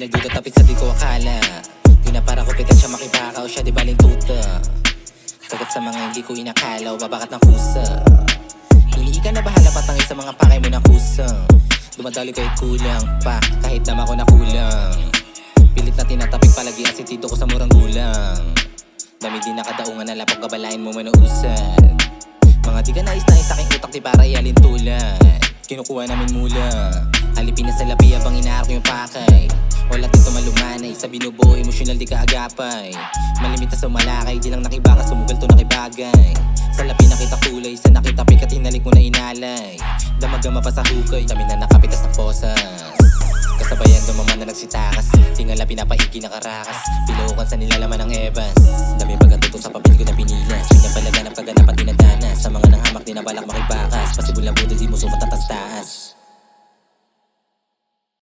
nagduda tapik sa di ko akala. Di na para ko pikat siya makibakaw siya di baling tuta. Kagat sa mga hindi ko inakala o babakat ng kusa. Hindi ka na bahala patangin sa mga pakay mo na kusang. Dumadali kahit kulang pa kahit naman ko nakulang. Pilit na tinatapik palagi ang sitito ko sa murang gulang. Dami din nakadaungan na lapag gabalain mo manuusad. Mga di ka nais-nais sa aking utak di para ialin tulad. Kinukuha namin mula alipin na sa labi abang inaarap yung pakay. Wala dito malumanay sa binubuo emosyonal di ka agapay. Malimita sa malakay di lang nakibaka sumugal to nakibagay. Sa labi nakita kulay sa nakita pikat hinalik mo na inalay. Damagama pa sa hukay kami na nakapitas ng posas. Kasabayan dumaman na nagsitakas. Tingala pinapaigi na karakas. Pilukan sa nilalaman ng Evans. Dami pagkatuto sa papel ko na pinilas. Pinapalaganap kaganapan dinadanas. Sa mga nanghamak di na balak makibakas. Pasibol na budol di mo sumat ang tastaas.